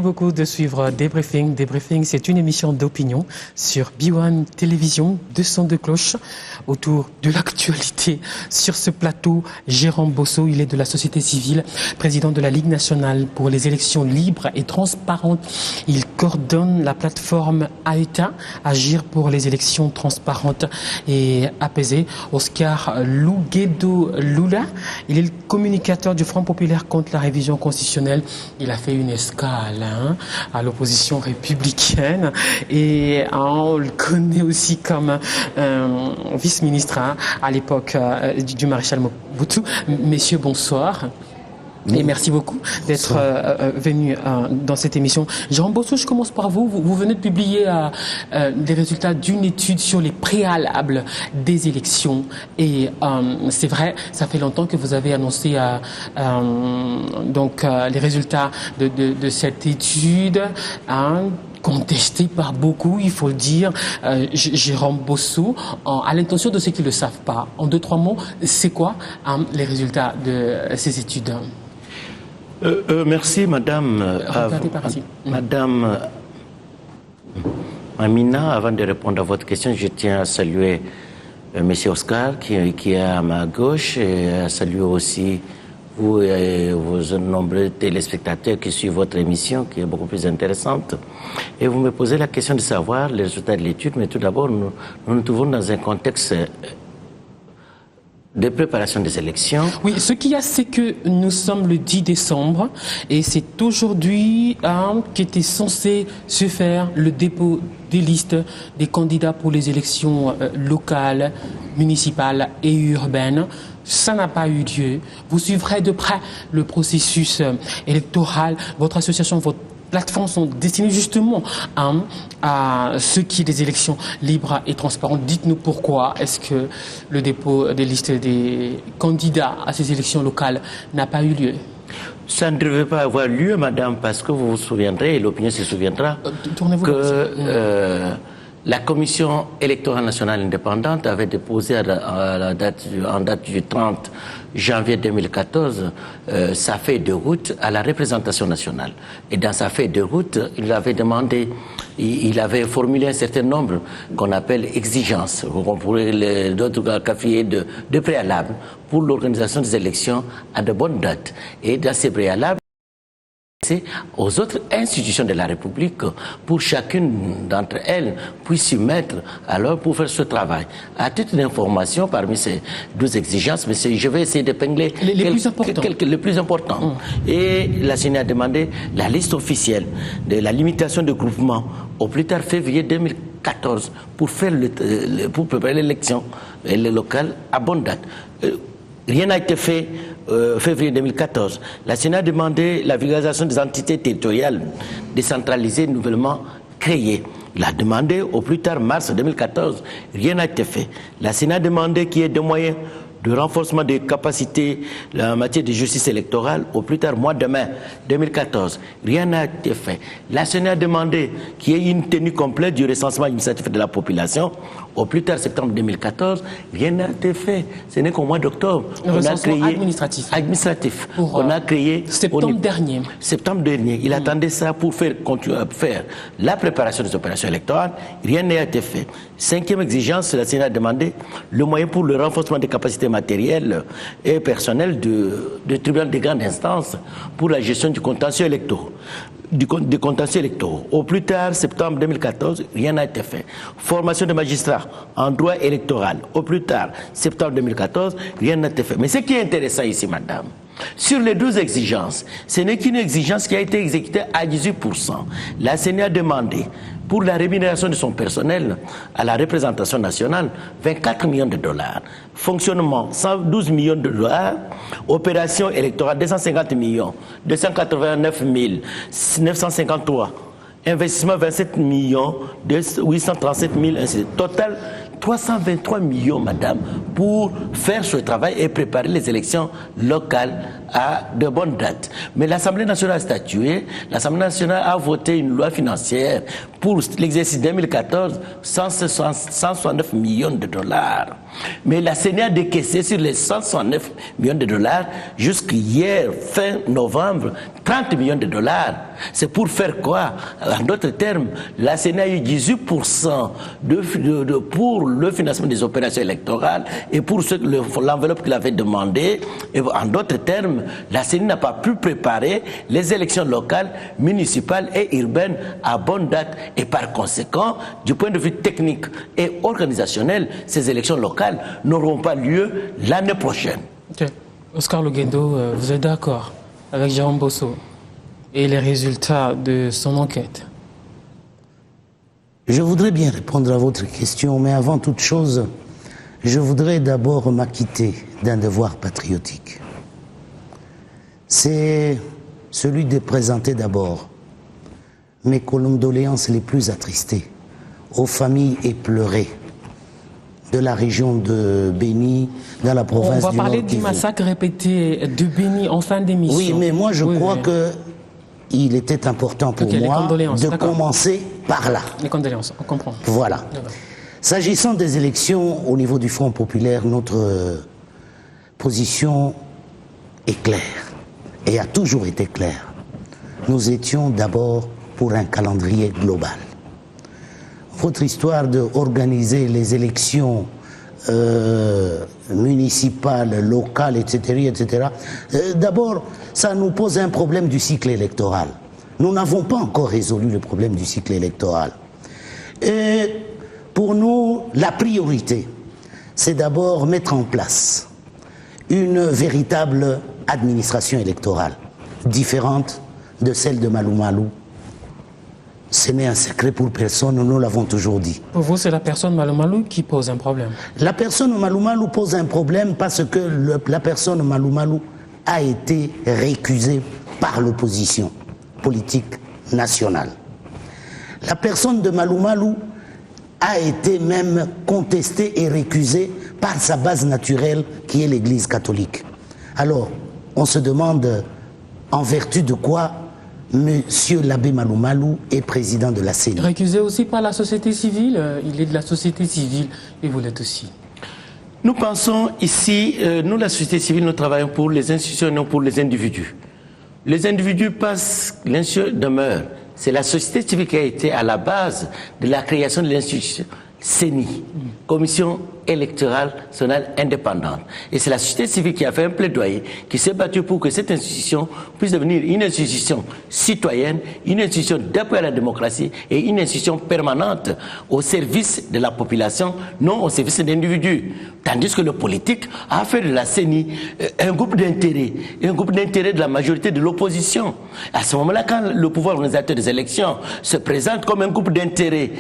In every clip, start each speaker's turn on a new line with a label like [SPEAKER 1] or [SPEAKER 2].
[SPEAKER 1] beaucoup de suivre Débriefing. Débriefing, c'est une émission d'opinion sur B1 Télévision, 202 cloches, autour de l'actualité. Sur ce plateau, Jérôme Bosso, il est de la société civile, président de la Ligue nationale pour les élections libres et transparentes. Il coordonne la plateforme AETA, Agir pour les élections transparentes et apaisées. Oscar Luguedo Lula, il est le communicateur du Front populaire contre la révision constitutionnelle. Il a fait une escale à l'opposition républicaine et on le connaît aussi comme vice-ministre à l'époque du maréchal Mobutu. Messieurs, bonsoir. Et merci beaucoup d'être venu dans cette émission. Jérôme Bosso, je commence par vous. Vous venez de publier les résultats d'une étude sur les préalables des élections. Et c'est vrai, ça fait longtemps que vous avez annoncé les résultats de cette étude. Contesté par beaucoup, il faut le dire. Jérôme Bosso, à l'intention de ceux qui ne le savent pas, en 2-3 mots, c'est quoi les résultats de ces études?
[SPEAKER 2] Merci, Madame. Madame Amina, avant de répondre à votre question, je tiens à saluer Monsieur Oscar qui est à ma gauche et à saluer aussi vous et vos nombreux téléspectateurs qui suivent votre émission qui est beaucoup plus intéressante. Et vous me posez la question de savoir les résultats de l'étude, mais tout d'abord, nous nous trouvons dans un contexte de préparation des élections.
[SPEAKER 1] Oui, ce qu'il y a, c'est que nous sommes le 10 décembre et c'est aujourd'hui qu'était censé se faire le dépôt des listes des candidats pour les élections locales, municipales et urbaines. Ça n'a pas eu lieu. Vous suivrez de près le processus électoral. Votre association, votre plateformes sont destinées justement à ceux qui des élections libres et transparentes. Dites-nous pourquoi est-ce que le dépôt des listes des candidats à ces élections locales n'a pas eu lieu?
[SPEAKER 2] Ça ne devait pas avoir lieu, madame, parce que vous vous souviendrez, et l'opinion se souviendra, que la Commission électorale nationale indépendante avait déposé en date du 30 janvier 2014 sa feuille de route à la représentation nationale. Et dans sa feuille de route, il avait formulé un certain nombre qu'on appelle exigences, qu'on pourrait d'autres qualifier de préalables pour l'organisation des élections à de bonnes dates. Et dans ces préalables, aux autres institutions de la République pour chacune d'entre elles puisse s'y mettre alors pour faire ce travail. À titre d'information, parmi ces 12 exigences, mais je vais essayer d'épingler les plus importants. Et la CENI a demandé la liste officielle de la limitation de groupement au plus tard février 2014 pour préparer l'élection locale à bonne date. Rien n'a été fait février 2014. La CENI a demandé la vulgarisation des entités territoriales décentralisées nouvellement créées. Il a demandé au plus tard mars 2014. Rien n'a été fait. La CENI a demandé qu'il y ait des moyens de renforcement des capacités en matière de justice électorale au plus tard mois de mai 2014. Rien n'a été fait. La CENI a demandé qu'il y ait une tenue complète du recensement administratif de la population au plus tard septembre 2014. Rien n'a été fait. Ce n'est qu'au mois d'octobre
[SPEAKER 1] qu'on a créé
[SPEAKER 2] administratif. On a créé
[SPEAKER 1] septembre dernier.
[SPEAKER 2] Septembre dernier. Il attendait ça pour continuer à faire la préparation des opérations électorales. Rien n'a été fait. Cinquième exigence, la CENI a demandé le moyen pour le renforcement des capacités matérielles et personnelles du tribunal de grande instance pour la gestion du contentieux électoral. Des contentieux électoraux. Au plus tard, septembre 2014, rien n'a été fait. Formation de magistrats en droit électoral. Au plus tard, septembre 2014, rien n'a été fait. Mais ce qui est intéressant ici, madame, sur les 12 exigences, ce n'est qu'une exigence qui a été exécutée à 18%. La CENI a demandé pour la rémunération de son personnel à la représentation nationale 24 millions de dollars. Fonctionnement 112 millions de dollars. Opération électorale 250 millions. 289 953. Investissement 27 millions. 837 000. Total 323 millions, madame, pour faire ce travail et préparer les élections locales à de bonnes dates. Mais l'Assemblée nationale a statué, l'Assemblée nationale a voté une loi financière pour l'exercice 2014, 169 millions de dollars. Mais la CENI a décaissé sur les 169 millions de dollars jusqu'hier, fin novembre, 30 millions de dollars. C'est pour faire quoi? En d'autres termes, la CENI a eu 18% pour le financement des opérations électorales et pour l'enveloppe qu'il avait demandé. Et en d'autres termes, la CENI n'a pas pu préparer les élections locales, municipales et urbaines à bonne date. Et par conséquent, du point de vue technique et organisationnel, ces élections locales n'auront pas lieu l'année prochaine.
[SPEAKER 1] Okay. Oscar Lugendo, vous êtes d'accord avec Jérôme Bosso et les résultats de son enquête?
[SPEAKER 3] Je voudrais bien répondre à votre question, mais avant toute chose, je voudrais d'abord m'acquitter d'un devoir patriotique. C'est celui de présenter d'abord mes condoléances les plus attristées aux familles éplorées de la région de Béni, dans la province du Nord.
[SPEAKER 1] On va parler du massacre répété de Béni en fin d'émission.
[SPEAKER 3] Oui, mais moi je crois qu'il était important pour moi de commencer par là.
[SPEAKER 1] Les condoléances, on comprend.
[SPEAKER 3] Voilà. S'agissant des élections au niveau du Front populaire, notre position est claire et a toujours été claire. Nous étions d'abord pour un calendrier global. Votre histoire d'organiser les élections municipales, locales, etc., d'abord, ça nous pose un problème du cycle électoral. Nous n'avons pas encore résolu le problème du cycle électoral. Et pour nous, la priorité, c'est d'abord mettre en place une véritable administration électorale, différente de celle de Malou Malou. Ce n'est un secret pour personne, nous l'avons toujours dit.
[SPEAKER 1] Pour vous, c'est la personne Malou Malou qui pose un problème?
[SPEAKER 3] La personne Malou Malou pose un problème parce que la personne Malou Malou a été récusée par l'opposition politique nationale. La personne de Malou Malou a été même contestée et récusée par sa base naturelle qui est l'Église catholique. Alors, on se demande en vertu de quoi Monsieur l'abbé Malou Malou est président de la CENI.
[SPEAKER 1] Récusé aussi par la société civile, il est de la société civile et vous l'êtes aussi.
[SPEAKER 2] Nous pensons ici, nous la société civile, nous travaillons pour les institutions et non pour les individus. Les individus passent, l'institution demeure. C'est la société civile qui a été à la base de la création de l'institution CENI, Commission électorale nationale indépendante. Et c'est la société civile qui a fait un plaidoyer, qui s'est battue pour que cette institution puisse devenir une institution citoyenne, une institution d'appui à la démocratie et une institution permanente au service de la population, non au service d'individus. Tandis que le politique a fait de la CENI un groupe d'intérêt de la majorité de l'opposition. À ce moment-là, quand le pouvoir organisateur des élections se présente comme un groupe d'intérêt,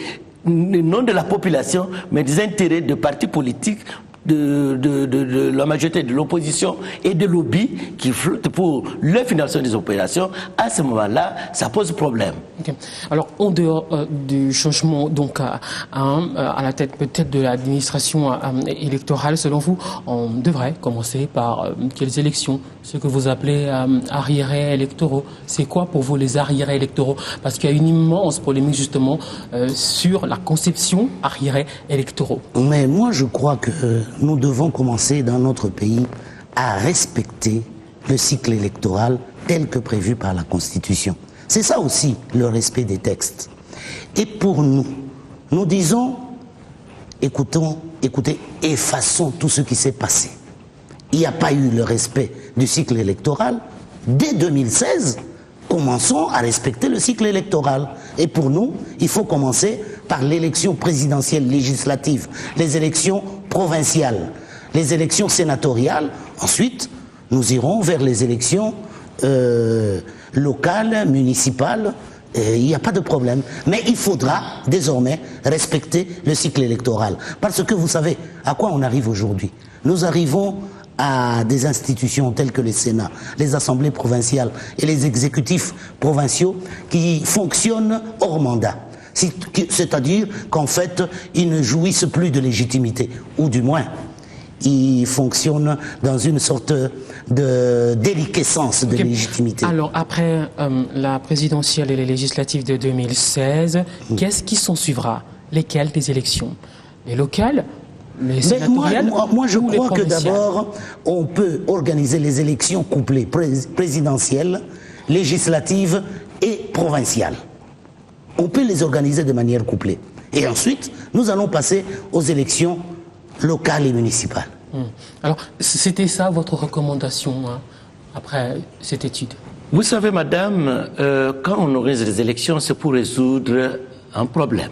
[SPEAKER 2] non de la population, mais des intérêts de partis politiques, de la majorité de l'opposition et de lobbies qui flottent pour le financement des opérations, à ce moment-là, ça pose problème.
[SPEAKER 1] Okay. Alors, en dehors du changement donc à la tête peut-être de l'administration électorale, selon vous, on devrait commencer par quelles élections? Ce que vous appelez arriérés électoraux. C'est quoi pour vous les arriérés électoraux? Parce qu'il y a une immense polémique justement sur la conception arriérés électoraux.
[SPEAKER 3] Mais moi, je crois que nous devons commencer dans notre pays à respecter le cycle électoral tel que prévu par la Constitution. C'est ça aussi le respect des textes. Et pour nous, nous disons, écoutez, effaçons tout ce qui s'est passé. Il n'y a pas eu le respect du cycle électoral. Dès 2016, commençons à respecter le cycle électoral. Et pour nous, il faut commencer par l'élection présidentielle législative, les élections provinciales, les élections sénatoriales. Ensuite, nous irons vers les élections locales, municipales. Il n'y a pas de problème. Mais il faudra désormais respecter le cycle électoral. Parce que vous savez à quoi on arrive aujourd'hui. Nous arrivons à des institutions telles que le Sénat, les assemblées provinciales et les exécutifs provinciaux qui fonctionnent hors mandat. C'est-à-dire qu'en fait, ils ne jouissent plus de légitimité. Ou du moins, il fonctionne dans une sorte de déliquescence de légitimité.
[SPEAKER 1] Alors, après la présidentielle et les législatives de 2016, qu'est-ce qui s'en suivra? Lesquelles des élections? Les locales? Les sénatoriales?
[SPEAKER 3] Moi, je crois que d'abord, on peut organiser les élections couplées, présidentielles, législatives et provinciales. On peut les organiser de manière couplée. Et ensuite, nous allons passer aux élections locales et municipales.
[SPEAKER 1] Alors, c'était ça votre recommandation après cette étude?
[SPEAKER 2] Vous savez, madame, quand on organise les élections, c'est pour résoudre un problème.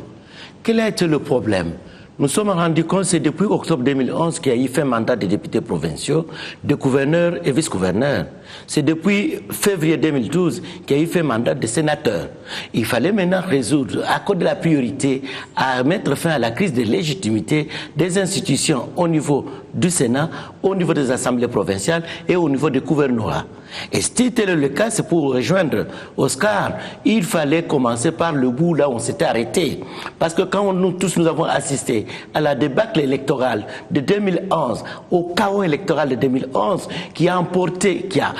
[SPEAKER 2] Quel a été le problème? Nous sommes rendus compte, c'est depuis octobre 2011 qu'il y a eu fait mandat de députés provinciaux, de gouverneurs et vice-gouverneurs. C'est depuis février 2012 qu'il y a eu fait mandat de sénateurs. Il fallait maintenant résoudre, à cause de la priorité, à mettre fin à la crise de légitimité des institutions au niveau du Sénat, au niveau des assemblées provinciales et au niveau des gouvernorats. Et si tel est le cas, c'est pour rejoindre Oscar, il fallait commencer par le bout là où on s'était arrêté. Parce que quand nous tous nous avons assisté à la débâcle électorale de 2011, au chaos électoral de 2011, qui a emporté, qui a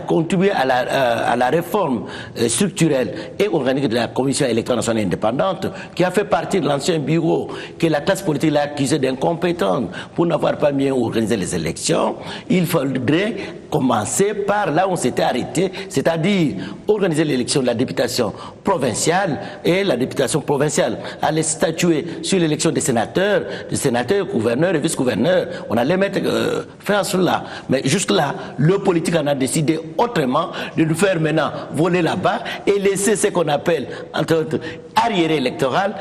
[SPEAKER 2] contribué à la réforme structurelle et organique de la Commission électorale nationale indépendante, qui a fait partie de l'ancien bureau que la classe politique l'a accusé d'incompétente pour n'avoir pas bien organisé les élections, il faudrait commencer par là où on s'était arrêté, c'est-à-dire organiser l'élection de la députation provinciale, et la députation provinciale allait statuer sur l'élection des sénateurs, gouverneurs et vice-gouverneurs. On allait mettre fin à cela. Mais juste là, le politique en a décidé autrement de nous faire maintenant voler là-bas et laisser ce qu'on appelle, entre autres, arriéré électoral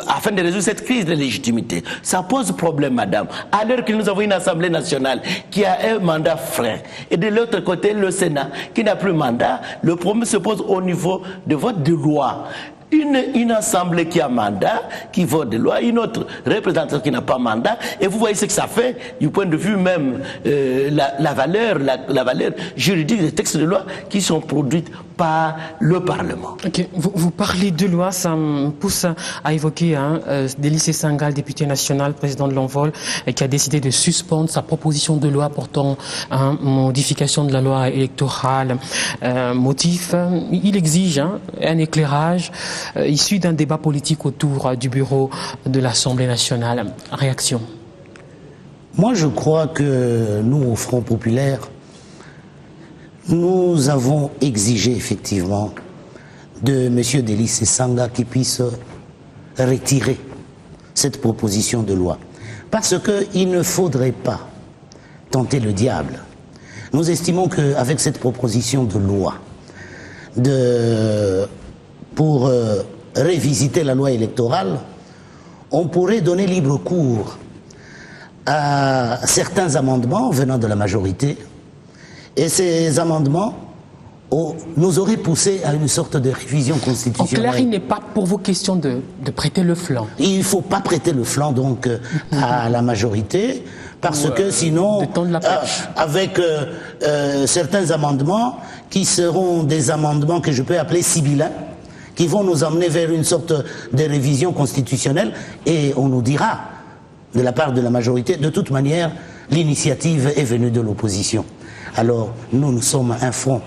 [SPEAKER 2] afin de résoudre cette crise de légitimité. Ça pose problème, madame. À l'heure que nous avons une Assemblée nationale qui a un mandat frais, et de l'autre côté, le Sénat qui n'a plus mandat, le problème se pose au niveau de vote de loi. Une assemblée qui a mandat, qui vote des lois, une autre représentation qui n'a pas mandat, et vous voyez ce que ça fait du point de vue même la valeur juridique des textes de loi qui sont produits par le Parlement.
[SPEAKER 1] Okay. Vous parlez de loi, ça me pousse à évoquer Délice Sangal, député national, président de l'Envol, qui a décidé de suspendre sa proposition de loi portant modification de la loi électorale. Motif, il exige un éclairage issu d'un débat politique autour du bureau de l'Assemblée nationale. Réaction?
[SPEAKER 3] Moi, je crois que nous, au Front populaire, nous avons exigé effectivement de M. Délice Sanga qu'il puisse retirer cette proposition de loi. Parce qu'il ne faudrait pas tenter le diable. Nous estimons qu'avec cette proposition de loi, pour révisiter la loi électorale, on pourrait donner libre cours à certains amendements venant de la majorité, et ces amendements nous auraient poussé à une sorte de révision constitutionnelle.
[SPEAKER 1] En clair, il n'est pas pour vous question de prêter le flanc.
[SPEAKER 3] Il ne faut pas prêter le flanc donc à la majorité, parce que sinon, avec certains amendements qui seront des amendements que je peux appeler sibyllins, qui vont nous emmener vers une sorte de révision constitutionnelle, et on nous dira, de la part de la majorité, de toute manière, l'initiative est venue de l'opposition. Alors, nous sommes un front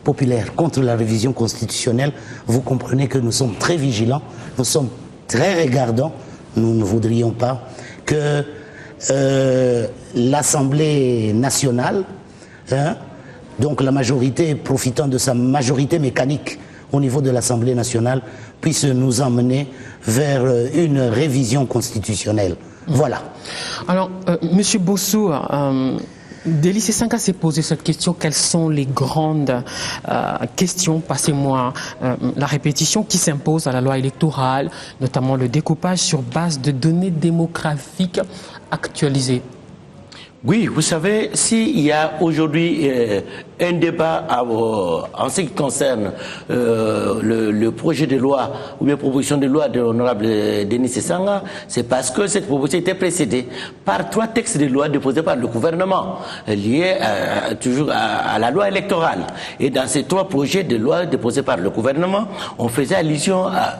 [SPEAKER 3] populaire contre la révision constitutionnelle. Vous comprenez que nous sommes très vigilants, nous sommes très regardants. Nous ne voudrions pas que l'Assemblée nationale, donc la majorité, profitant de sa majorité mécanique au niveau de l'Assemblée nationale, puisse nous emmener vers une révision constitutionnelle. Voilà.
[SPEAKER 1] Alors, Monsieur Bosso, Délice Sanga s'est posé cette question. Quelles sont les grandes questions, passez-moi la répétition, qui s'imposent à la loi électorale, notamment le découpage sur base de données démographiques actualisées?
[SPEAKER 2] Oui, vous savez, s'il y a aujourd'hui un débat en ce qui concerne le projet de loi ou bien proposition de loi de l'honorable Denis Sesanga, c'est parce que cette proposition était précédée par 3 textes de loi déposés par le gouvernement, liés toujours à la loi électorale. Et dans ces 3 projets de loi déposés par le gouvernement, on faisait allusion à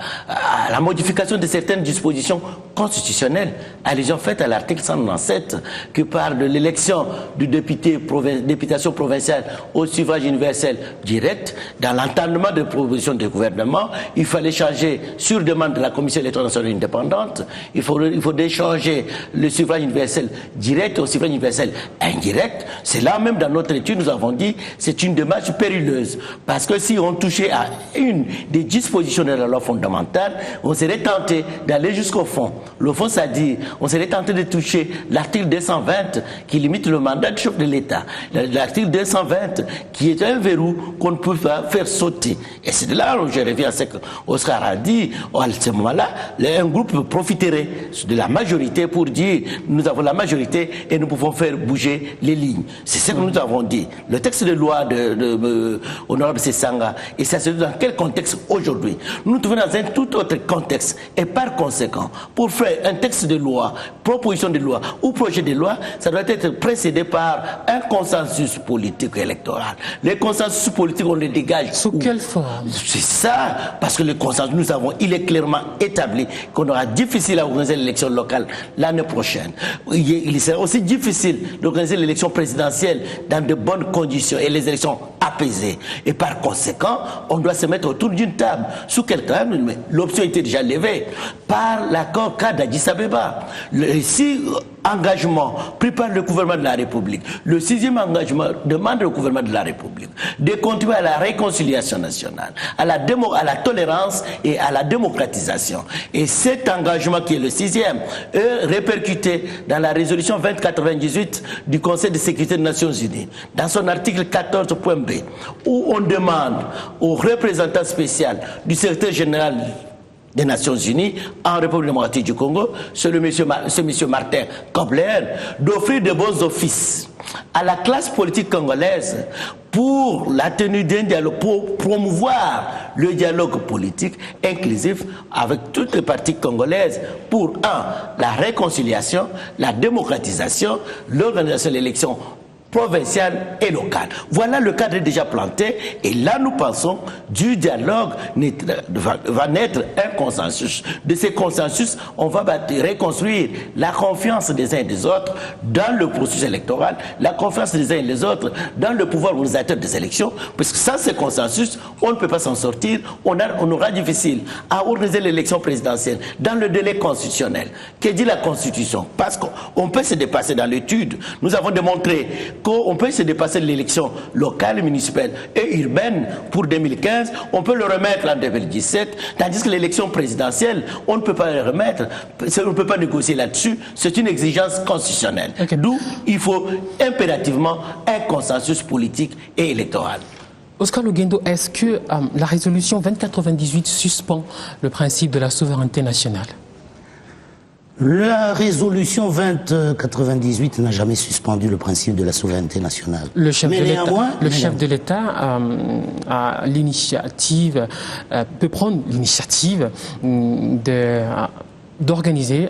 [SPEAKER 2] la modification de certaines dispositions constitutionnelles, allusion faite à l'article 197 qui parle de l'élection du députation provinciale au suffrage universel direct. Dans l'entendement de propositions du gouvernement, il fallait changer, sur demande de la Commission électorale nationale indépendante, il faudrait changer le suffrage universel direct au suffrage universel indirect. C'est là même dans notre étude, nous avons dit, c'est une démarche périlleuse. Parce que si on touchait à une des dispositions de la loi fondamentale, on serait tenté d'aller jusqu'au fond. Le fond, c'est-à-dire, on serait tenté de toucher l'article 220 qui limite le mandat du chef de l'État. L'article 220 qui est un verrou qu'on ne peut pas faire sauter. Et c'est de là où je reviens à ce qu'Oscar a dit. À ce moment-là, un groupe profiterait de la majorité pour dire nous avons la majorité et nous pouvons faire bouger les lignes. C'est ce que nous avons dit. Le texte de loi de Honorable Sesanga, et ça se trouve dans quel contexte aujourd'hui? Nous nous trouvons dans un tout autre contexte. Et par conséquent, pour faire un texte de loi, proposition de loi ou projet de loi, ça doit être précédé par un consensus politique électoral. Les consensus politiques, on les dégage.
[SPEAKER 1] Sous quelle forme?
[SPEAKER 2] C'est ça, parce que le consensus, il est clairement établi qu'on aura difficile à organiser l'élection locale l'année prochaine. Il sera aussi difficile d'organiser l'élection présidentielle dans de bonnes conditions et les élections apaisées. Et par conséquent, on doit se mettre autour d'une table. Sous quel cas, l'option était déjà levée par l'accord cadre d'Addis Abeba. Engagement pris par le gouvernement de la République. Le 6e engagement demande au gouvernement de la République de contribuer à la réconciliation nationale, à la tolérance et à la démocratisation. Et cet engagement qui est le 6e est répercuté dans la résolution 2098 du Conseil de sécurité des Nations Unies, dans son article 14.b, où on demande au représentant spécial du secrétaire général des Nations Unies en République démocratique du Congo, c'est monsieur Martin Kobler, d'offrir de bons offices à la classe politique congolaise pour la tenue d'un dialogue, pour promouvoir le dialogue politique inclusif avec toutes les parties congolaises pour, la réconciliation, la démocratisation, l'organisation de l'élection provinciale et locale. Voilà le cadre déjà planté et là nous pensons du dialogue va naître un consensus. De ces consensus, on va reconstruire la confiance des uns et des autres dans le processus électoral, la confiance des uns et des autres dans le pouvoir organisateur des élections, parce que sans ce consensus, on ne peut pas s'en sortir, on aura difficile à organiser l'élection présidentielle dans le délai constitutionnel. Que dit la Constitution? Parce qu'on peut se dépasser dans l'étude. Nous avons démontré qu'on peut se dépasser de l'élection locale, municipale et urbaine pour 2015, on peut le remettre en 2017, tandis que l'élection présidentielle, on ne peut pas le remettre, on ne peut pas négocier là-dessus, c'est une exigence constitutionnelle. Okay. D'où il faut impérativement un consensus politique et électoral.
[SPEAKER 1] Oscar Lugendo, est-ce que la résolution 2098 suspend le principe de la souveraineté nationale?
[SPEAKER 3] La résolution 2098 n'a jamais suspendu le principe de la souveraineté nationale.
[SPEAKER 1] Le chef de l'État a l'initiative, peut prendre l'initiative d'organiser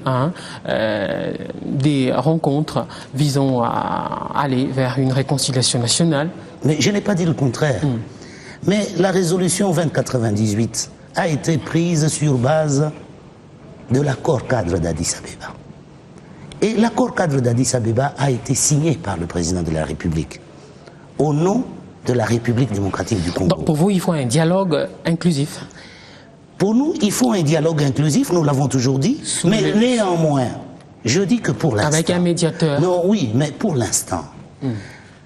[SPEAKER 1] des rencontres visant à aller vers une réconciliation nationale.
[SPEAKER 3] Mais je n'ai pas dit le contraire. Mais la résolution 2098 a été prise sur base de l'accord cadre d'Addis Abeba. Et l'accord cadre d'Addis Abeba a été signé par le président de la République au nom de la République démocratique du Congo.
[SPEAKER 1] Donc pour vous, il faut un dialogue inclusif?
[SPEAKER 3] Pour nous, il faut un dialogue inclusif, nous l'avons toujours dit, mais néanmoins, je dis que pour l'instant...
[SPEAKER 1] Avec un médiateur?
[SPEAKER 3] Non, oui, mais pour l'instant,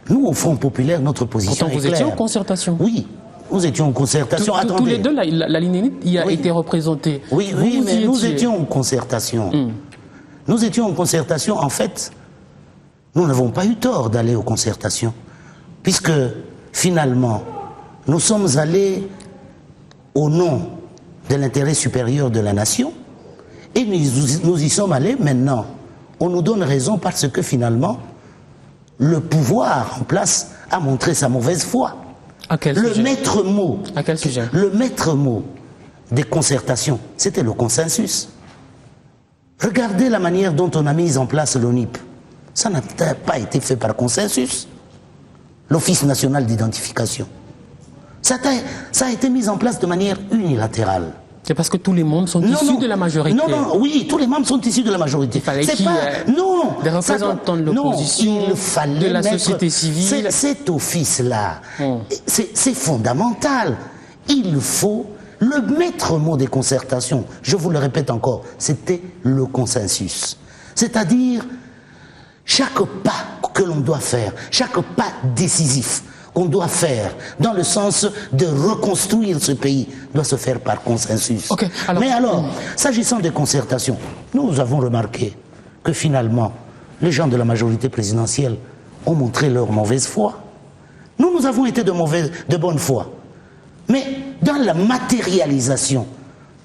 [SPEAKER 3] nous, au Front populaire, notre position est claire.
[SPEAKER 1] Pourtant, vous étiez en concertation?
[SPEAKER 3] Oui. Nous étions en concertation.
[SPEAKER 1] Tous les deux, la ligne y a été représentée.
[SPEAKER 3] Oui, mais nous étions en concertation. Nous étions en concertation. En fait, nous n'avons pas eu tort d'aller aux concertations. Puisque, finalement, nous sommes allés au nom de l'intérêt supérieur de la nation. Et nous y sommes allés maintenant. On nous donne raison parce que, finalement, le pouvoir en place a montré sa mauvaise foi.
[SPEAKER 1] À quel sujet?
[SPEAKER 3] Maître mot.
[SPEAKER 1] À quel sujet?
[SPEAKER 3] Le maître mot des concertations, c'était le consensus. Regardez la manière dont on a mis en place l'ONIP. Ça n'a pas été fait par consensus. L'Office national d'identification. Ça a été mis en place de manière unilatérale.
[SPEAKER 1] C'est parce que tous les membres sont issus de la majorité.
[SPEAKER 3] Non, oui, tous les membres sont issus de la majorité.
[SPEAKER 1] Il fallait qu'il y ait des représentants de l'opposition, de la société civile.
[SPEAKER 3] Cet office-là, c'est fondamental. Il faut le maître mot des concertations. Je vous le répète encore, c'était le consensus. C'est-à-dire, chaque pas que l'on doit faire, chaque pas décisif qu'on doit faire dans le sens de reconstruire ce pays doit se faire par consensus.
[SPEAKER 1] Okay,
[SPEAKER 3] mais alors, s'agissant des concertations, nous avons remarqué que finalement, les gens de la majorité présidentielle ont montré leur mauvaise foi. Nous avons été de bonne foi. Mais dans la matérialisation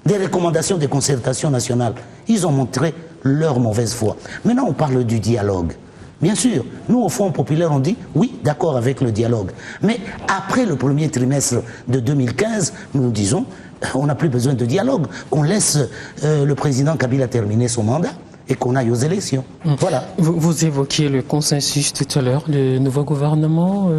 [SPEAKER 3] des recommandations des concertations nationales, ils ont montré leur mauvaise foi. Maintenant, on parle du dialogue. Bien sûr, nous, au Front populaire, on dit, oui, d'accord avec le dialogue. Mais après le premier trimestre de 2015, nous disons, on n'a plus besoin de dialogue. On laisse le président Kabila terminer son mandat et qu'on aille aux élections. Voilà.
[SPEAKER 1] Vous évoquiez le consensus tout à l'heure, le nouveau gouvernement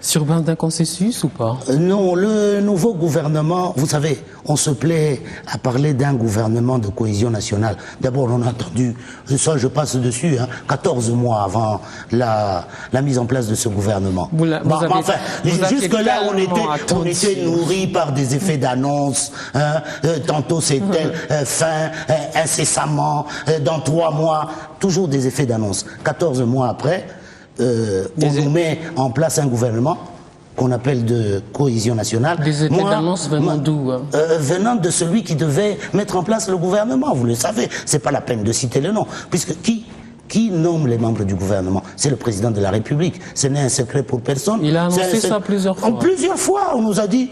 [SPEAKER 1] sur base d'un consensus ou pas?
[SPEAKER 3] Non, le nouveau gouvernement, vous savez, on se plaît à parler d'un gouvernement de cohésion nationale. D'abord, on a entendu, ça je passe dessus, 14 mois avant la mise en place de ce gouvernement. Jusque-là, on était nourris par des effets d'annonce. Tantôt c'était fin, incessamment, dans 3 mois, toujours des effets d'annonce. 14 mois après, on nous met en place un gouvernement qu'on appelle de cohésion nationale.
[SPEAKER 1] Des effets d'annonce venant d'où?
[SPEAKER 3] Venant de celui qui devait mettre en place le gouvernement, vous le savez. C'est pas la peine de citer le nom, puisque qui nomme les membres du gouvernement? C'est le président de la République. Ce n'est un secret pour personne.
[SPEAKER 1] Il a annoncé ça plusieurs fois.
[SPEAKER 3] Plusieurs fois, on nous a dit,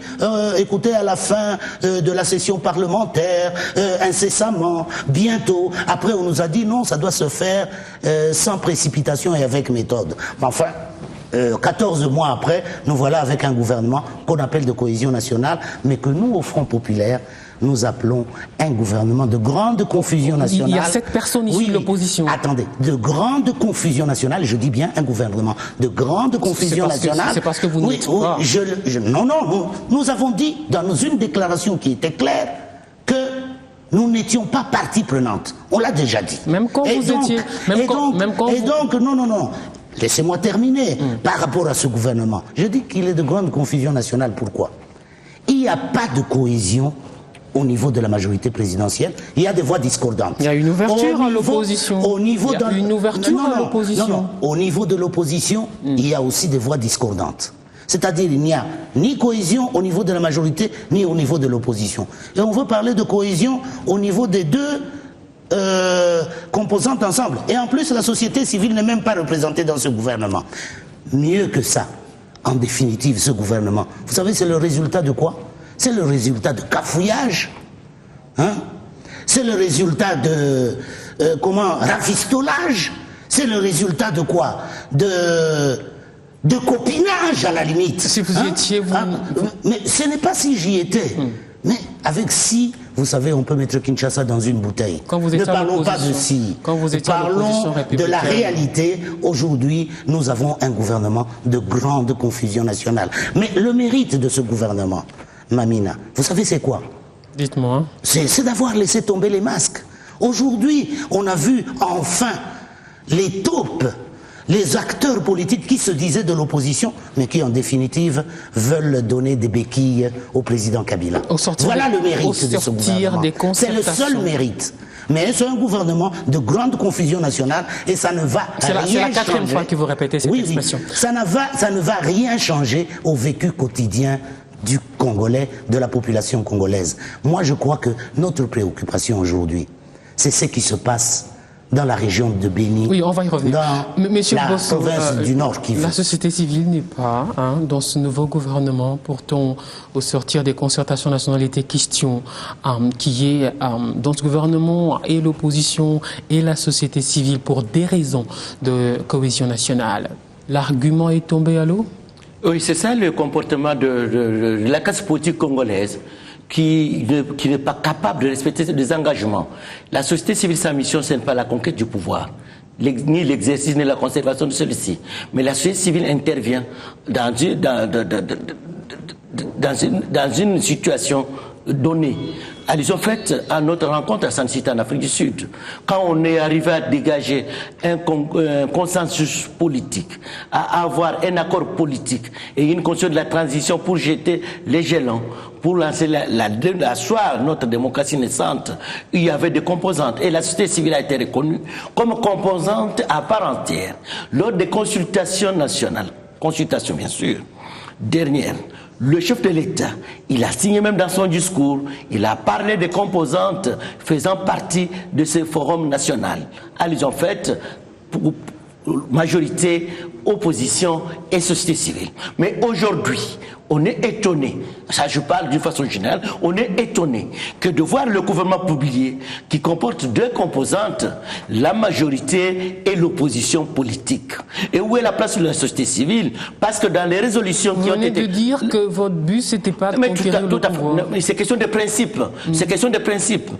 [SPEAKER 3] écoutez, à la fin de la session parlementaire, incessamment, bientôt. Après, on nous a dit, non, ça doit se faire sans précipitation et avec méthode. Enfin, 14 mois après, nous voilà avec un gouvernement qu'on appelle de cohésion nationale, mais que nous, au Front populaire, nous appelons un gouvernement de grande confusion nationale.
[SPEAKER 1] Il y a 7 personnes ici de l'opposition.
[SPEAKER 3] Attendez, de grande confusion nationale, je dis bien un gouvernement de grande confusion nationale.
[SPEAKER 1] C'est parce que vous n'êtes pas.
[SPEAKER 3] Non, nous avons dit dans une déclaration qui était claire que nous n'étions pas partie prenante. On l'a déjà dit.
[SPEAKER 1] Même quand vous étiez.
[SPEAKER 3] Non. Laissez-moi terminer par rapport à ce gouvernement. Je dis qu'il est de grande confusion nationale. Pourquoi? Il n'y a pas de cohésion au niveau de la majorité présidentielle. Il y a des voix discordantes.
[SPEAKER 1] Il y a une ouverture à l'opposition. Au niveau
[SPEAKER 3] de l'opposition, il y a aussi des voix discordantes. C'est-à-dire il n'y a ni cohésion au niveau de la majorité, ni au niveau de l'opposition. Et on veut parler de cohésion au niveau des deux composantes ensemble. Et en plus, la société civile n'est même pas représentée dans ce gouvernement. Mieux que ça, en définitive, ce gouvernement, vous savez, c'est le résultat de quoi? C'est le résultat de cafouillage. C'est le résultat de rafistolage. C'est le résultat de quoi? De copinage, à la limite.
[SPEAKER 1] Si vous étiez, vous...
[SPEAKER 3] mais ce n'est pas si j'y étais. Mais avec si, vous savez, on peut mettre Kinshasa dans une bouteille.
[SPEAKER 1] Ne
[SPEAKER 3] parlons pas de si. Parlons de la réalité. Aujourd'hui, nous avons un gouvernement de grande confusion nationale. Mais le mérite de ce gouvernement, Mamina, vous savez c'est quoi?
[SPEAKER 1] Dites-moi.
[SPEAKER 3] C'est d'avoir laissé tomber les masques. Aujourd'hui, on a vu enfin les taupes, les acteurs politiques qui se disaient de l'opposition, mais qui en définitive veulent donner des béquilles au président Kabila. Voilà le mérite de ce gouvernement. C'est le seul mérite. Mais c'est un gouvernement de grande confusion nationale et ça ne va rien changer.
[SPEAKER 1] C'est la 4e fois que vous répétez cette expression.
[SPEAKER 3] Ça ne va rien changer au vécu quotidien du Congolais, de la population congolaise. Moi, je crois que notre préoccupation aujourd'hui, c'est ce qui se passe dans la région de Béni,
[SPEAKER 1] oui, on va y revenir.
[SPEAKER 3] Dans la province du Nord Kivu.
[SPEAKER 1] La société civile n'est pas dans ce nouveau gouvernement. Pourtant, au sortir des concertations nationales, il était question qu'il y ait dans ce gouvernement et l'opposition et la société civile pour des raisons de cohésion nationale. L'argument est tombé à l'eau?
[SPEAKER 2] Oui, c'est ça le comportement de la classe politique congolaise qui n'est pas capable de respecter des engagements. La société civile sans mission, ce n'est pas la conquête du pouvoir, ni l'exercice, ni la conservation de celui-ci. Mais la société civile intervient dans une situation donnée. Ils ont fait à notre rencontre à San Cité en Afrique du Sud. Quand on est arrivé à dégager un consensus politique, à avoir un accord politique et une conscience de la transition pour jeter les gelons, pour lancer asseoir notre démocratie naissante, il y avait des composantes. Et la société civile a été reconnue comme composante à part entière. Lors des consultations nationales, consultations bien sûr, dernière, le chef de l'État, il a signé même dans son discours, il a parlé des composantes faisant partie de ce forum national. Ils ont fait majorité, opposition et société civile. Mais aujourd'hui, on est étonné, ça je parle d'une façon générale, on est étonné que de voir le gouvernement publier qui comporte deux composantes, la majorité et l'opposition politique. Et où est la place de la société civile? Parce que dans les résolutions qui ont été...
[SPEAKER 1] Vous venez de dire que votre but, c'était pas de conquérir le pouvoir.
[SPEAKER 2] Mais c'est question de principe. C'est question de principe.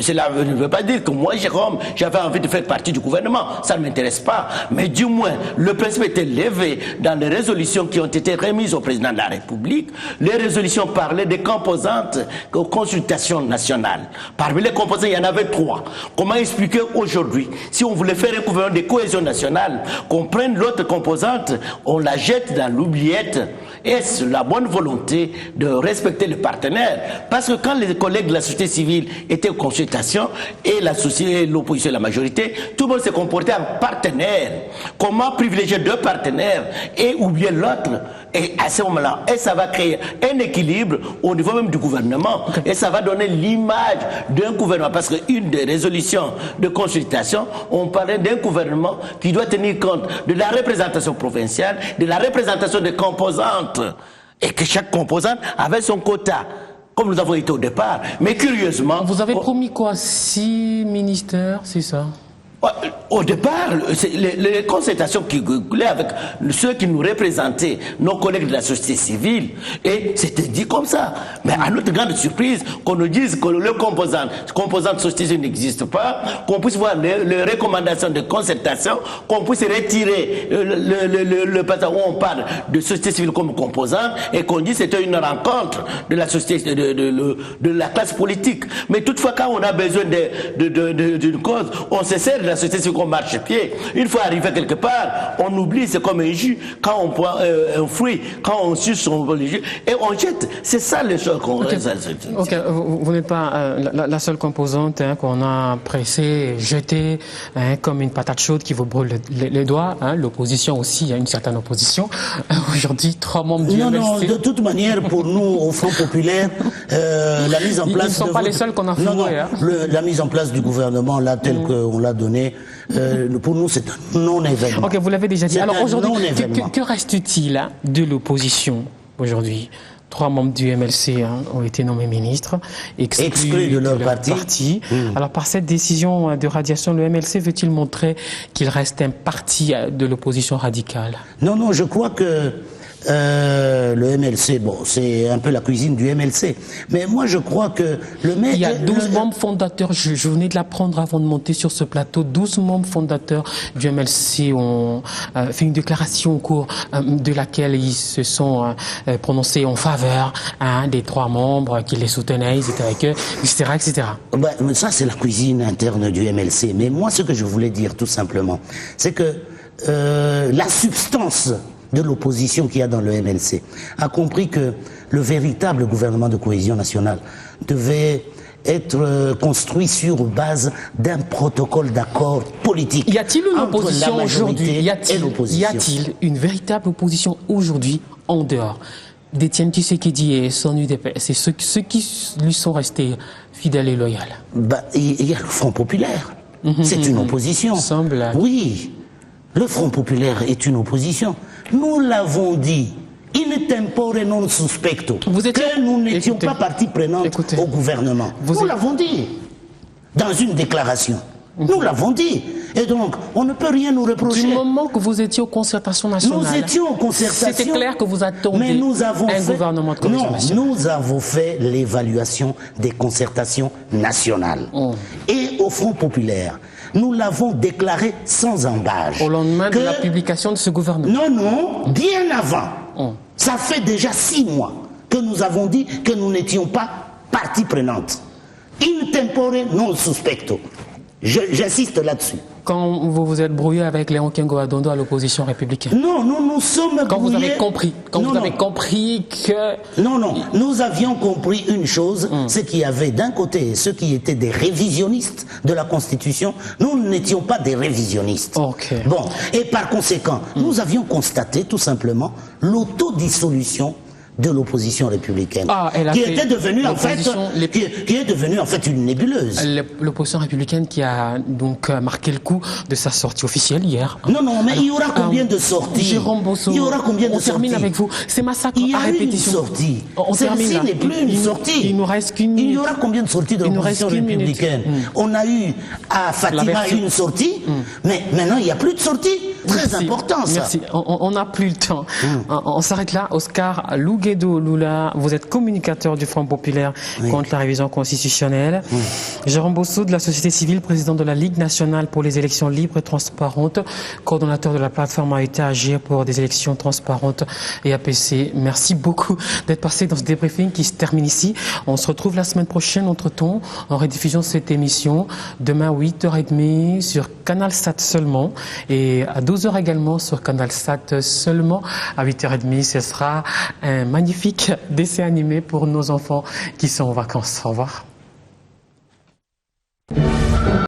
[SPEAKER 2] Cela ne veut pas dire que moi, Jérôme, j'avais envie de faire partie du gouvernement. Ça ne m'intéresse pas. Mais du moins, le principe était levé dans les résolutions qui ont été remises au président de la République. Les résolutions parlaient des composantes aux consultations nationales. Parmi les composantes, il y en avait 3. Comment expliquer aujourd'hui, si on voulait faire un gouvernement de cohésion nationale, qu'on prenne l'autre composante, on la jette dans l'oubliette? Est-ce la bonne volonté de respecter les partenaires? Parce que quand les collègues de la société civile étaient en consultation et l'opposition et la majorité, tout le monde s'est comporté en partenaire. Comment privilégier deux partenaires et oublier l'autre? Et à ce moment-là, ça va créer un équilibre au niveau même du gouvernement. Et ça va donner l'image d'un gouvernement. Parce qu'une des résolutions de consultation, on parlait d'un gouvernement qui doit tenir compte de la représentation provinciale, de la représentation des composantes. Et que chaque composante avait son quota, comme nous avons été au départ. Mais curieusement...
[SPEAKER 1] Vous avez promis quoi? 6 ministères, c'est ça?
[SPEAKER 2] Au départ, les concertations qui goulaient avec ceux qui nous représentaient, nos collègues de la société civile, et c'était dit comme ça. Mais à notre grande surprise, qu'on nous dise que le composante société civile n'existe pas, qu'on puisse voir les recommandations de concertation, qu'on puisse retirer le passage où on parle de société civile comme composante, et qu'on dise que c'était une rencontre de la société, de la classe politique. Mais toutefois, quand on a besoin d'une cause, on se sert de la société civile comme marche-pied. Une fois arrivé quelque part, on oublie, c'est comme un jus. Quand on prend un fruit, quand on suce son jus, et on jette. C'est ça les choses qu'on...
[SPEAKER 1] Ok, vous n'êtes pas la seule composante qu'on a pressée, jetée, comme une patate chaude qui vous brûle les doigts. L'opposition aussi, il y a une certaine opposition. Aujourd'hui, 3 membres du MLC...
[SPEAKER 3] Non, de toute manière, pour nous, au Front Populaire, la mise en place...
[SPEAKER 1] Ils ne sont pas les seuls qu'on a fouillés.
[SPEAKER 3] La mise en place du gouvernement, là, tel qu'on l'a donné, pour nous, c'est un non-événement.
[SPEAKER 1] Ok, vous l'avez déjà dit. Alors aujourd'hui, que reste-t-il de l'opposition aujourd'hui? 3 membres du MLC ont été nommés ministres, exclus de leur parti. Alors par cette décision de radiation, le MLC veut-il montrer qu'il reste un parti de l'opposition radicale?
[SPEAKER 3] Non, je crois que le MLC, bon, c'est un peu la cuisine du MLC. Mais moi, je crois que
[SPEAKER 1] il y a 12 membres fondateurs, je venais de l'apprendre avant de monter sur ce plateau, 12 membres fondateurs du MLC ont fait une déclaration au cours de laquelle ils se sont prononcés en faveur des 3 membres qui les soutenaient, ils étaient avec eux, etc., etc.
[SPEAKER 3] Ben, ça, c'est la cuisine interne du MLC. Mais moi, ce que je voulais dire, tout simplement, c'est que la substance de l'opposition qu'il y a dans le MLC a compris que le véritable gouvernement de cohésion nationale devait être construit sur base d'un protocole d'accord politique.
[SPEAKER 1] Y a-t-il une opposition aujourd'hui? Y a-t-il une véritable opposition aujourd'hui en dehors d'Étienne Tshisekedi et son UDPS? C'est ceux qui lui sont restés fidèles et loyaux.
[SPEAKER 3] Il y a le Front Populaire. C'est une opposition. Oui. Le Front Populaire est une opposition. Nous l'avons dit, in tempore non suspecto, que nous n'étions pas partie prenante au gouvernement. Nous l'avons dit dans une déclaration. Nous l'avons dit. Et donc, on ne peut rien nous reprocher.
[SPEAKER 1] Du moment que vous étiez aux concertations nationales,
[SPEAKER 3] nous étions aux concertations.
[SPEAKER 1] C'était clair que vous attendiez un gouvernement de coalition nationale.
[SPEAKER 3] Nous avons fait l'évaluation des concertations nationales. Et au Front populaire, nous l'avons déclaré sans embâche.
[SPEAKER 1] Au lendemain de la publication de ce gouvernement?
[SPEAKER 3] Non, bien avant. Ça fait déjà 6 mois que nous avons dit que nous n'étions pas partie prenante. In tempore non suspecto. J'insiste là-dessus.
[SPEAKER 1] Quand vous vous êtes brouillé avec Léon Kengo Adondo à l'opposition républicaine?
[SPEAKER 3] Non, nous sommes
[SPEAKER 1] quand
[SPEAKER 3] brouillés...
[SPEAKER 1] Vous avez compris, vous avez compris que...
[SPEAKER 3] Non, nous avions compris une chose, c'est qu'il y avait d'un côté ceux qui étaient des révisionnistes de la Constitution, nous n'étions pas des révisionnistes.
[SPEAKER 1] Okay.
[SPEAKER 3] Bon, et par conséquent, nous avions constaté tout simplement l'autodissolution de l'opposition républicaine, qui est devenue en fait une nébuleuse.
[SPEAKER 1] L'opposition républicaine qui a donc marqué le coup de sa sortie officielle hier.
[SPEAKER 3] Non, mais il y aura combien de sorties?
[SPEAKER 1] Jérôme Bosso,
[SPEAKER 3] il y aura combien de sorties?
[SPEAKER 1] On termine avec vous. Ces massacres à répétition.
[SPEAKER 3] Il y a une sortie.
[SPEAKER 1] Celle-ci
[SPEAKER 3] n'est plus une sortie.
[SPEAKER 1] Il nous reste qu'une minute.
[SPEAKER 3] Il y aura combien de sorties de l'opposition républicaine? On a eu à Fatima une sortie, mais maintenant il n'y a plus de sortie. Très important ça.
[SPEAKER 1] Merci. On n'a plus le temps. On s'arrête là. Oscar Louguedo Lula, vous êtes communicateur du Front populaire contre la révision constitutionnelle. Jérôme Bosso de la société civile, président de la Ligue nationale pour les élections libres et transparentes, coordonnateur de la plateforme AET Agir pour des élections transparentes et APC. Merci beaucoup d'être passé dans ce débriefing qui se termine ici. On se retrouve la semaine prochaine entre-temps en rediffusion de cette émission. Demain 8h30 sur Canal Sat seulement et à 12h également sur Canal Sat seulement. À 8h30, ce sera un magnifique dessin animé pour nos enfants qui sont en vacances. Au revoir.